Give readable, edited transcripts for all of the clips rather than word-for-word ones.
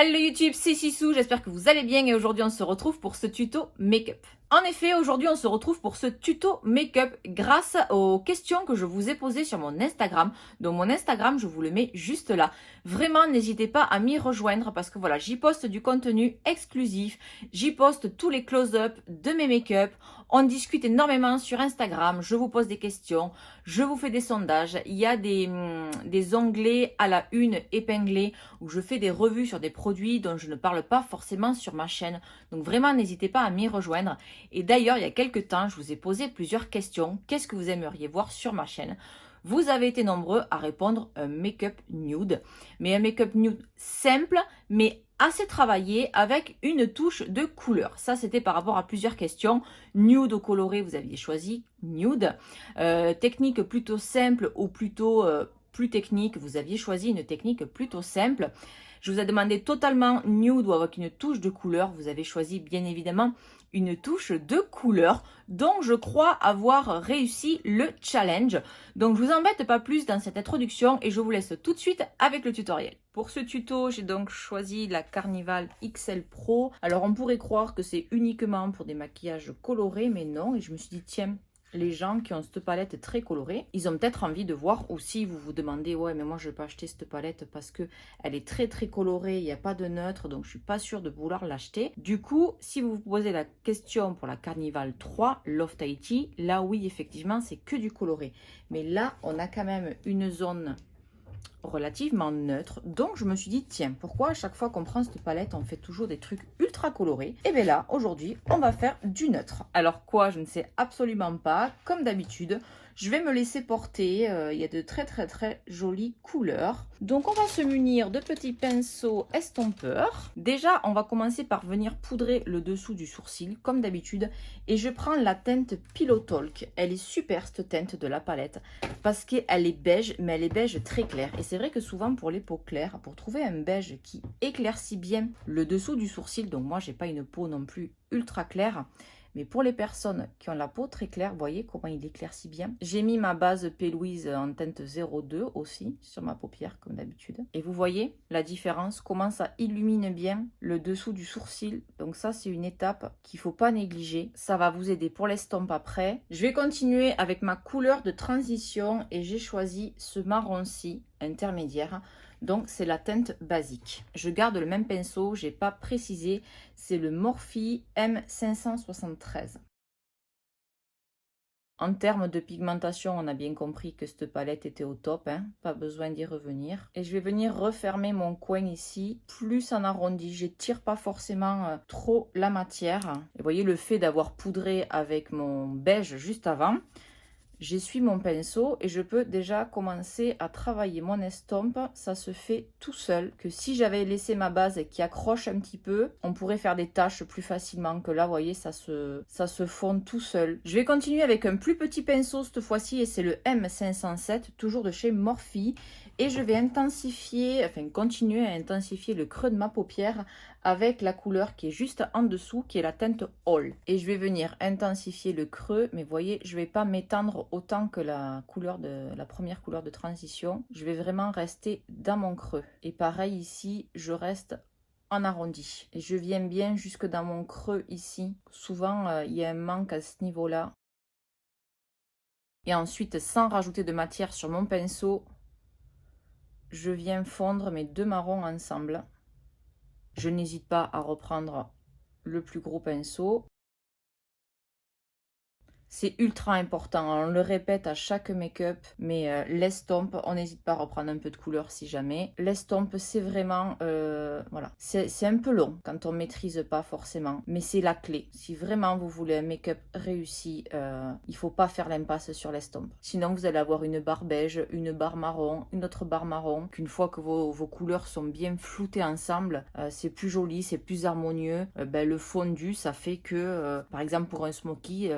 Hello YouTube, c'est Sissou, j'espère que vous allez bien et aujourd'hui on se retrouve pour ce tuto make-up. En effet, aujourd'hui on se retrouve pour ce tuto make-up grâce aux questions que je vous ai posées sur mon Instagram. Donc mon Instagram, je vous le mets juste là. Vraiment, n'hésitez pas à m'y rejoindre parce que voilà, j'y poste du contenu exclusif, j'y poste tous les close-up de mes make-up. On discute énormément sur Instagram, je vous pose des questions, je vous fais des sondages. Il y a des onglets à la une épinglés où je fais des revues sur des produits dont je ne parle pas forcément sur ma chaîne. Donc vraiment, n'hésitez pas à m'y rejoindre. Et d'ailleurs, il y a quelques temps, je vous ai posé plusieurs questions. Qu'est-ce que vous aimeriez voir sur ma chaîne ? Vous avez été nombreux à répondre un make-up nude. Mais un make-up nude simple, mais assez travaillé avec une touche de couleur. Ça, c'était par rapport à plusieurs questions. Nude ou coloré, vous aviez choisi nude. Technique plutôt simple ou plutôt plus technique, vous aviez choisi une technique plutôt simple. Je vous ai demandé totalement nude ou avec une touche de couleur. Vous avez choisi bien évidemment une touche de couleur. Donc je crois avoir réussi le challenge. Donc je vous embête pas plus dans cette introduction et je vous laisse tout de suite avec le tutoriel. Pour ce tuto, j'ai donc choisi la Carnival XL Pro. Alors on pourrait croire que c'est uniquement pour des maquillages colorés, mais non. Et je me suis dit tiens, les gens qui ont cette palette très colorée, ils ont peut-être envie de voir aussi, vous vous demandez, ouais, mais moi je ne vais pas acheter cette palette parce que elle est très très colorée, il n'y a pas de neutre, donc je suis pas sûre de vouloir l'acheter. Du coup, si vous vous posez la question pour la Carnival 3, Love Tahiti, là oui, effectivement, c'est que du coloré. Mais là, on a quand même une zone relativement neutre, donc je me suis dit tiens, pourquoi à chaque fois qu'on prend cette palette on fait toujours des trucs ultra colorés? Et bien là aujourd'hui on va faire du neutre. Alors quoi, je ne sais absolument pas. Comme d'habitude, je vais me laisser porter. Il y a de très jolies couleurs. Donc on va se munir de petits pinceaux estompeurs. Déjà on va commencer par venir poudrer le dessous du sourcil comme d'habitude, et je prends la teinte Pillow Talk. Elle est super cette teinte de la palette parce qu'elle est beige, mais elle est beige très claire. Et c'est vrai que souvent pour les peaux claires, pour trouver un beige qui éclaircit bien le dessous du sourcil, donc moi j'ai pas une peau non plus ultra claire, mais pour les personnes qui ont la peau très claire, vous voyez comment il éclaircit bien. J'ai mis ma base P. Louise en teinte 02 aussi sur ma paupière comme d'habitude. Et vous voyez la différence, comment ça illumine bien le dessous du sourcil. Donc ça c'est une étape qu'il ne faut pas négliger. Ça va vous aider pour l'estompe après. Je vais continuer avec ma couleur de transition et j'ai choisi ce marron-ci intermédiaire. Donc c'est la teinte basique. Je garde le même pinceau, j'ai pas précisé, c'est le Morphe M573. En termes de pigmentation, on a bien compris que cette palette était au top, hein, pas besoin d'y revenir. Et je vais venir refermer mon coin ici, plus en arrondi. Je tire pas forcément trop la matière. Et vous voyez le fait d'avoir poudré avec mon beige juste avant. J'essuie mon pinceau et je peux déjà commencer à travailler mon estompe. Ça se fait tout seul. Que si j'avais laissé ma base qui accroche un petit peu, on pourrait faire des taches plus facilement. Que là, vous voyez, ça se fond tout seul. Je vais continuer avec un plus petit pinceau cette fois-ci et c'est le M507, toujours de chez Morphe. Et je vais intensifier, enfin continuer à intensifier le creux de ma paupière avec la couleur qui est juste en dessous, qui est la teinte All. Et je vais venir intensifier le creux, mais vous voyez, je ne vais pas m'étendre autant que la première couleur de transition. Je vais vraiment rester dans mon creux. Et pareil ici, je reste en arrondi. Et je viens bien jusque dans mon creux ici. Souvent, il y a un manque à ce niveau-là. Et ensuite, sans rajouter de matière sur mon pinceau, je viens fondre mes deux marrons ensemble. Je n'hésite pas à reprendre le plus gros pinceau. C'est ultra important, on le répète à chaque make-up, mais l'estompe, on n'hésite pas à reprendre un peu de couleur si jamais. L'estompe, c'est vraiment, voilà, c'est un peu long quand on ne maîtrise pas forcément, mais c'est la clé. Si vraiment vous voulez un make-up réussi, il ne faut pas faire l'impasse sur l'estompe. Sinon, vous allez avoir une barre beige, une barre marron, une autre barre marron, qu'une fois que vos couleurs sont bien floutées ensemble, c'est plus joli, c'est plus harmonieux. Le fondu, ça fait que, par exemple, pour un smoky,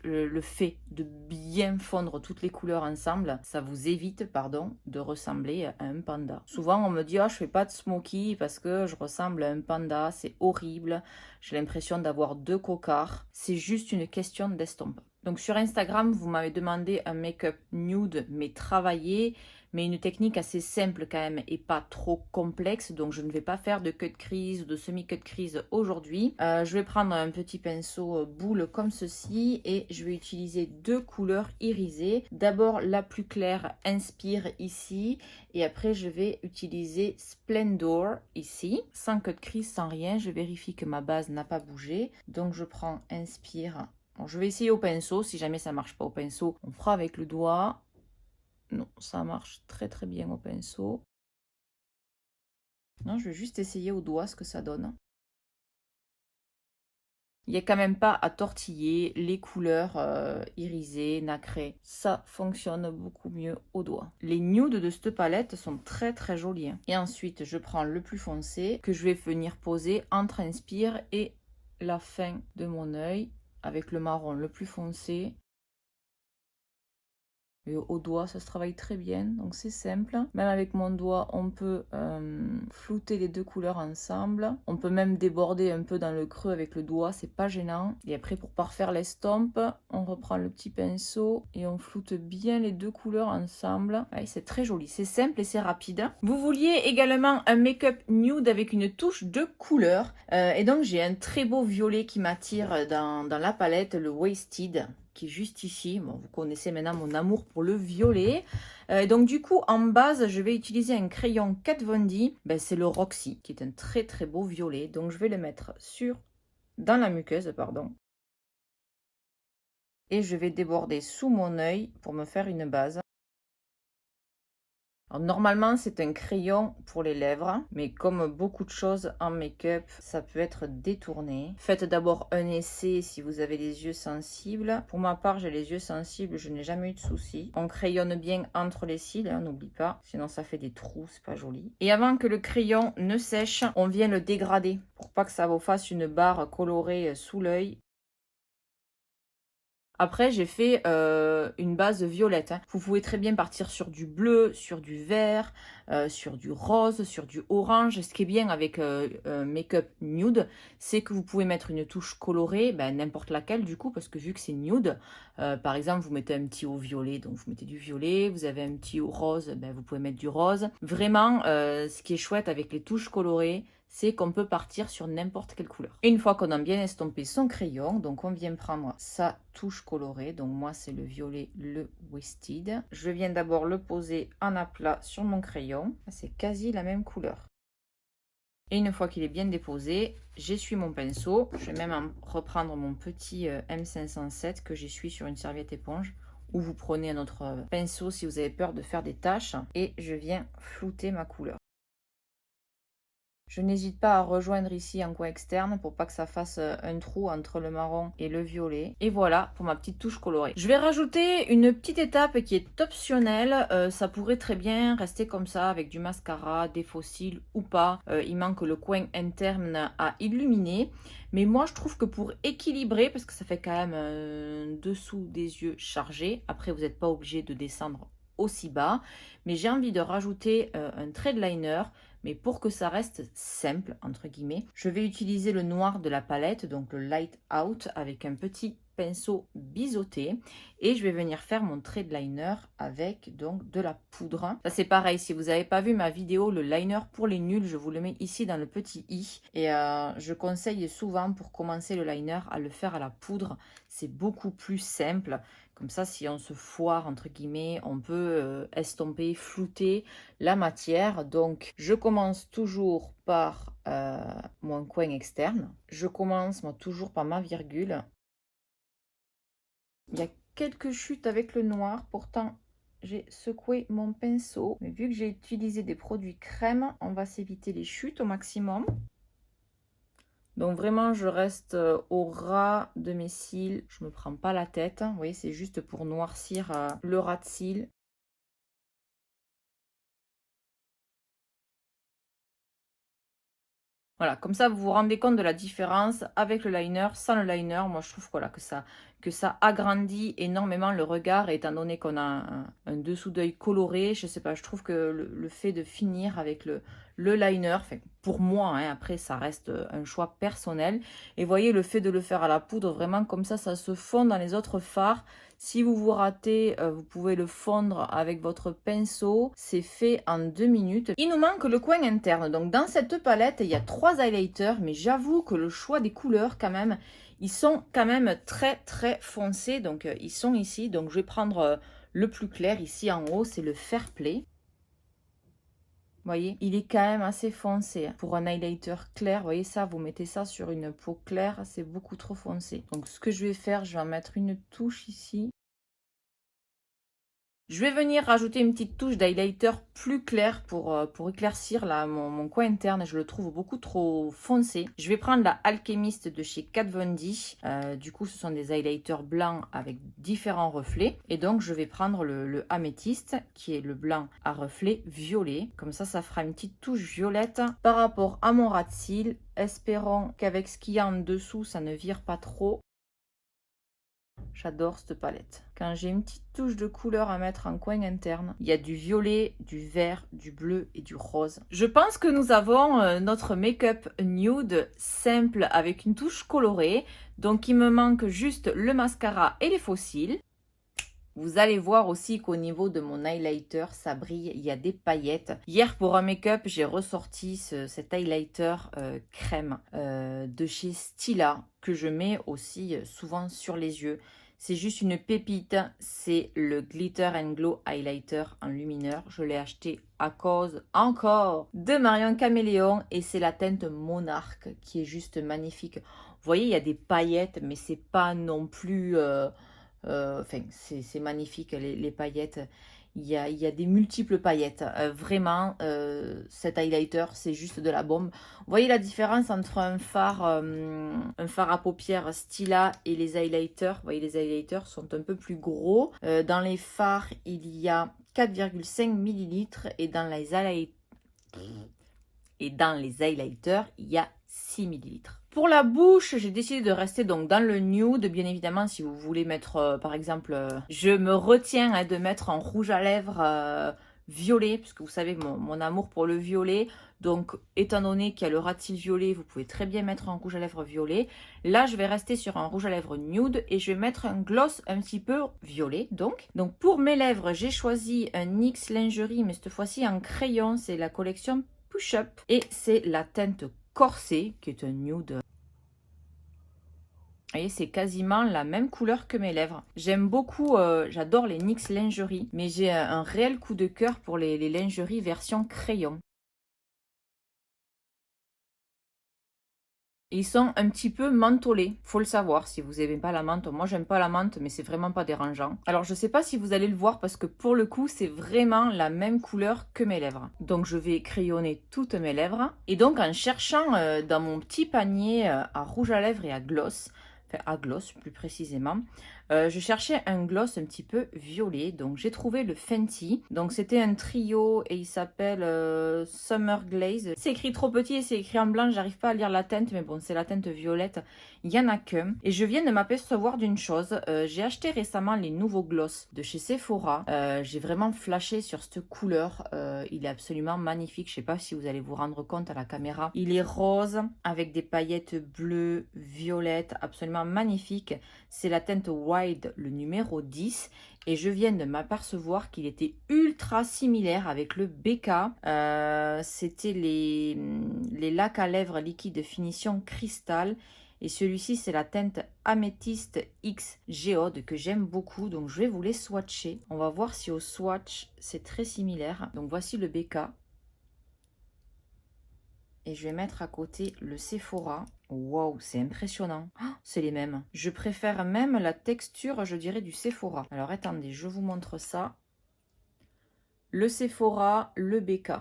le fait de bien fondre toutes les couleurs ensemble, ça vous évite, pardon, de ressembler à un panda. Souvent, on me dit, ah, je fais pas de smoky parce que je ressemble à un panda, c'est horrible, j'ai l'impression d'avoir deux cocards. C'est juste une question d'estompe. Donc sur Instagram, vous m'avez demandé un make-up nude mais travaillé. mais une technique assez simple quand même et pas trop complexe. Donc je ne vais pas faire de cut crease ou de semi-cut crease aujourd'hui. Je vais prendre un petit pinceau boule comme ceci et je vais utiliser deux couleurs irisées. D'abord la plus claire, Inspire ici, et après je vais utiliser Splendor ici, sans cut crease, sans rien. Je vérifie que ma base n'a pas bougé. Donc je prends Inspire. Bon, je vais essayer au pinceau. Si jamais ça marche pas au pinceau, on fera avec le doigt. Non, ça marche très très bien au pinceau. Non, je vais juste essayer au doigt ce que ça donne. Il n'y a quand même pas à tortiller les couleurs irisées, nacrées. Ça fonctionne beaucoup mieux au doigt. Les nudes de cette palette sont très très jolis. Et ensuite, je prends le plus foncé que je vais venir poser entre Inspire et la fin de mon œil avec le marron le plus foncé. Et au doigt, ça se travaille très bien, donc c'est simple. Même avec mon doigt, on peut flouter les deux couleurs ensemble. On peut même déborder un peu dans le creux avec le doigt, c'est pas gênant. Et après, pour parfaire l'estompe, on reprend le petit pinceau et on floute bien les deux couleurs ensemble. Ouais, c'est très joli, c'est simple et c'est rapide. Vous vouliez également un make-up nude avec une touche de couleur. Et donc, j'ai un très beau violet qui m'attire dans la palette, le Wasted, qui est juste ici. Bon, vous connaissez maintenant mon amour pour le violet. Donc du coup, en base, je vais utiliser un crayon Kat Von D. C'est le Roxy, qui est un très très beau violet. Donc je vais le mettre dans la muqueuse, pardon. Et je vais déborder sous mon œil pour me faire une base. Alors, normalement, c'est un crayon pour les lèvres, mais comme beaucoup de choses en make-up, ça peut être détourné. Faites d'abord un essai si vous avez les yeux sensibles. Pour ma part, j'ai les yeux sensibles, je n'ai jamais eu de soucis. On crayonne bien entre les cils, hein, n'oublie pas, sinon ça fait des trous, c'est pas joli. Et avant que le crayon ne sèche, on vient le dégrader pour pas que ça vous fasse une barre colorée sous l'œil. Après, j'ai fait une base violette. Hein. Vous pouvez très bien partir sur du bleu, sur du vert, sur du rose, sur du orange. Ce qui est bien avec un make-up nude, c'est que vous pouvez mettre une touche colorée, n'importe laquelle du coup, parce que vu que c'est nude, par exemple, vous mettez un petit au violet, donc vous mettez du violet. Vous avez un petit au rose, vous pouvez mettre du rose. Vraiment, ce qui est chouette avec les touches colorées, c'est qu'on peut partir sur n'importe quelle couleur. Une fois qu'on a bien estompé son crayon, donc on vient prendre sa touche colorée. Donc moi, c'est le violet, le Wasted. Je viens d'abord le poser en aplat sur mon crayon. C'est quasi la même couleur. Et une fois qu'il est bien déposé, j'essuie mon pinceau. Je vais même reprendre mon petit M507 que j'essuie sur une serviette éponge. Ou vous prenez un autre pinceau si vous avez peur de faire des taches. Et je viens flouter ma couleur. Je n'hésite pas à rejoindre ici en coin externe pour pas que ça fasse un trou entre le marron et le violet. Et voilà pour ma petite touche colorée. Je vais rajouter une petite étape qui est optionnelle. Ça pourrait très bien rester comme ça avec du mascara, des faux cils ou pas. Il manque le coin interne à illuminer. Mais moi, je trouve que pour équilibrer, parce que ça fait quand même un dessous des yeux chargé. Après, vous n'êtes pas obligé de descendre aussi bas. Mais j'ai envie de rajouter un trait de liner. Mais pour que ça reste simple, entre guillemets, je vais utiliser le noir de la palette, donc le Light Out, avec un petit pinceau biseauté. Et je vais venir faire mon trait de liner avec donc de la poudre. Ça c'est pareil, si vous n'avez pas vu ma vidéo, le liner pour les nuls, je vous le mets ici dans le petit i. Et je conseille souvent pour commencer le liner à le faire à la poudre. C'est beaucoup plus simple. Comme ça, si on se foire, entre guillemets, on peut estomper, flouter la matière. Donc, je commence toujours par mon coin externe. Je commence moi toujours par ma virgule. Il y a quelques chutes avec le noir. Pourtant, j'ai secoué mon pinceau. Mais vu que j'ai utilisé des produits crème, on va s'éviter les chutes au maximum. Donc vraiment, je reste au ras de mes cils. Je me prends pas la tête. Vous voyez, c'est juste pour noircir le ras de cils. Voilà, comme ça, vous vous rendez compte de la différence avec le liner, sans le liner. Moi, je trouve voilà, que ça agrandit énormément le regard, étant donné qu'on a un dessous d'œil coloré. Je sais pas, je trouve que le fait de finir avec le le liner. Enfin, pour moi, hein, après, ça reste un choix personnel. Et voyez, le fait de le faire à la poudre, vraiment comme ça se fond dans les autres fards. Si vous vous ratez, vous pouvez le fondre avec votre pinceau. C'est fait en 2 minutes. Il nous manque le coin interne. Donc, dans cette palette, il y a 3 highlighters. Mais j'avoue que le choix des couleurs, quand même, ils sont quand même très, très foncés. Donc, ils sont ici. Donc, je vais prendre le plus clair ici en haut. C'est le Fair Play. Vous voyez, il est quand même assez foncé. Pour un highlighter clair, vous voyez ça, vous mettez ça sur une peau claire, c'est beaucoup trop foncé. Donc ce que je vais faire, je vais en mettre une touche ici. Je vais venir rajouter une petite touche d'highlighter plus clair pour éclaircir là, mon coin interne. Je le trouve beaucoup trop foncé. Je vais prendre la Alchemist de chez Kat Von D. Du coup, ce sont des highlighters blancs avec différents reflets. Et donc, je vais prendre le Améthyste, qui est le blanc à reflet violet. Comme ça fera une petite touche violette par rapport à mon ras de cils. Espérons qu'avec ce qu'il y a en dessous, ça ne vire pas trop. J'adore cette palette. Quand j'ai une petite touche de couleur à mettre en coin interne, il y a du violet, du vert, du bleu et du rose. Je pense que nous avons notre make-up nude simple avec une touche colorée. Donc il me manque juste le mascara et les faux cils. Vous allez voir aussi qu'au niveau de mon highlighter, ça brille, il y a des paillettes. Hier, pour un make-up, j'ai ressorti cet highlighter crème de chez Stila, que je mets aussi souvent sur les yeux. C'est juste une pépite, c'est le Glitter and Glow Highlighter en lumineur. Je l'ai acheté à cause, encore, de Marion Caméléon et c'est la teinte Monarch qui est juste magnifique. Vous voyez, il y a des paillettes, mais c'est pas non plus... enfin, c'est magnifique les paillettes. Il y a des multiples paillettes. Vraiment, cet highlighter, c'est juste de la bombe. Vous voyez la différence entre un phare à paupières Stila et les highlighters. Vous voyez, les highlighters sont un peu plus gros. Dans les fards, il y a 4,5 ml et dans les highlighters, il y a 6 ml. Pour la bouche, j'ai décidé de rester donc dans le nude. Bien évidemment, si vous voulez mettre, par exemple, je me retiens de mettre en rouge à lèvres violet, puisque vous savez mon amour pour le violet. Donc, étant donné qu'il y a le ras de cils violet, vous pouvez très bien mettre un rouge à lèvres violet. Là, je vais rester sur un rouge à lèvres nude et je vais mettre un gloss un petit peu violet. Donc pour mes lèvres, j'ai choisi un NYX Lingerie, mais cette fois-ci en crayon. C'est la collection Push Up et c'est la teinte Corset, qui est un nude. Vous voyez, c'est quasiment la même couleur que mes lèvres. J'aime beaucoup, j'adore les NYX Lingerie, mais j'ai un réel coup de cœur pour les lingeries version crayon. Ils sont un petit peu mentholés, faut le savoir si vous n'aimez pas la menthe. Moi j'aime pas la menthe, mais c'est vraiment pas dérangeant. Alors je sais pas si vous allez le voir parce que pour le coup c'est vraiment la même couleur que mes lèvres. Donc je vais crayonner toutes mes lèvres. Et donc en cherchant dans mon petit panier à rouge à lèvres et à gloss, enfin à gloss plus précisément, je cherchais un gloss un petit peu violet, donc j'ai trouvé le Fenty. Donc c'était un trio et il s'appelle Summer Glaze. C'est écrit trop petit et c'est écrit en blanc, j'arrive pas à lire la teinte, mais bon c'est la teinte violette, il y en a qu'un. Et je viens de m'apercevoir d'une chose, j'ai acheté récemment les nouveaux gloss de chez Sephora. J'ai vraiment flashé sur cette couleur, il est absolument magnifique, je sais pas si vous allez vous rendre compte à la caméra. Il est rose avec des paillettes bleues, violettes, absolument magnifique. C'est la teinte Wild, le numéro 10. Et je viens de m'apercevoir qu'il était ultra similaire avec le BK. C'était les lacs à lèvres liquide finition cristal. Et celui-ci, c'est la teinte Améthyste X Géode que j'aime beaucoup. Donc, je vais vous les swatcher. On va voir si au swatch, c'est très similaire. Donc, voici le BK. Et je vais mettre à côté le Sephora. Waouh, c'est impressionnant. Oh, c'est les mêmes. Je préfère même la texture, je dirais, du Sephora. Alors, attendez, je vous montre ça. Le Sephora, le BK.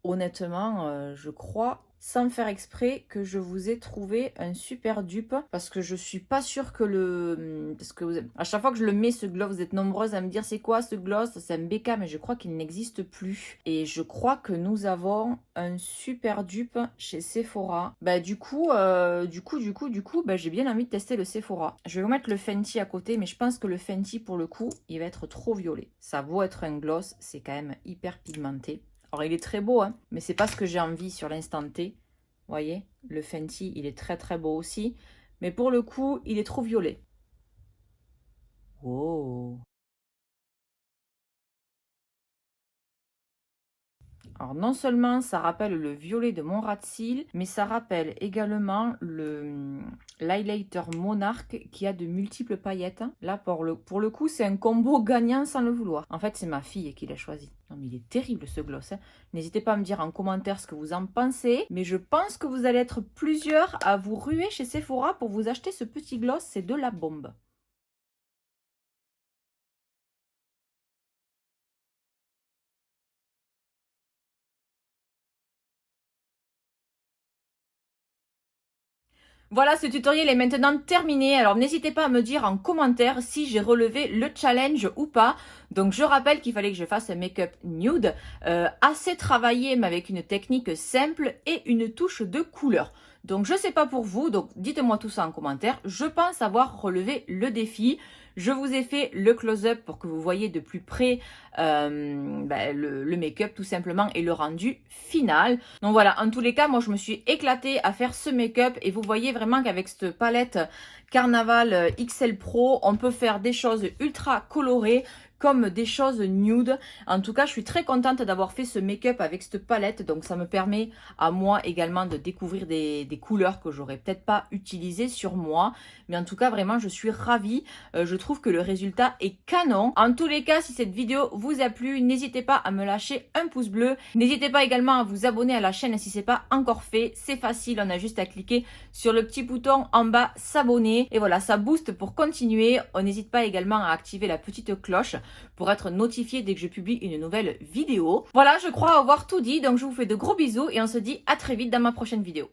Honnêtement, je crois, sans faire exprès, que je vous ai trouvé un super dupe. Parce que je suis pas sûre que parce que à chaque fois que je le mets, ce gloss, vous êtes nombreuses à me dire c'est quoi ce gloss? C'est un BK, mais je crois qu'il n'existe plus. Et je crois que nous avons un super dupe chez Sephora. Bah du coup, bah, j'ai bien envie de tester le Sephora. Je vais vous mettre le Fenty à côté, mais je pense que le Fenty, pour le coup, il va être trop violet. Ça vaut être un gloss, c'est quand même hyper pigmenté. Alors il est très beau, hein, mais c'est pas ce que j'ai envie sur l'instant T. Vous voyez, le Fenty, il est très très beau aussi. Mais pour le coup, il est trop violet. Oh. Alors non seulement ça rappelle le violet de mon rat de cils, mais ça rappelle également l'highlighter Monarch qui a de multiples paillettes. Là pour le coup c'est un combo gagnant sans le vouloir. En fait c'est ma fille qui l'a choisi. Non mais il est terrible ce gloss. Hein. N'hésitez pas à me dire en commentaire ce que vous en pensez. Mais je pense que vous allez être plusieurs à vous ruer chez Sephora pour vous acheter ce petit gloss. C'est de la bombe. Voilà, ce tutoriel est maintenant terminé. Alors n'hésitez pas à me dire en commentaire si j'ai relevé le challenge ou pas. Donc je rappelle qu'il fallait que je fasse un make-up nude, assez travaillé mais avec une technique simple et une touche de couleur. Donc je sais pas pour vous, donc dites-moi tout ça en commentaire. Je pense avoir relevé le défi. Je vous ai fait le close-up pour que vous voyez de plus près le make-up tout simplement et le rendu final. Donc voilà, en tous les cas, moi je me suis éclatée à faire ce make-up et vous voyez vraiment qu'avec cette palette Carnaval XL Pro, on peut faire des choses ultra colorées comme des choses nude. En tout cas, je suis très contente d'avoir fait ce make-up avec cette palette. Donc, ça me permet à moi également de découvrir des couleurs que j'aurais peut-être pas utilisées sur moi. Mais en tout cas, vraiment, je suis ravie. Je trouve que le résultat est canon. En tous les cas, si cette vidéo vous a plu, n'hésitez pas à me lâcher un pouce bleu. N'hésitez pas également à vous abonner à la chaîne si ce n'est pas encore fait. C'est facile, on a juste à cliquer sur le petit bouton en bas, s'abonner. Et voilà, ça booste pour continuer. On n'hésite pas également à activer la petite cloche pour être notifié dès que je publie une nouvelle vidéo. Voilà, je crois avoir tout dit, donc je vous fais de gros bisous et on se dit à très vite dans ma prochaine vidéo.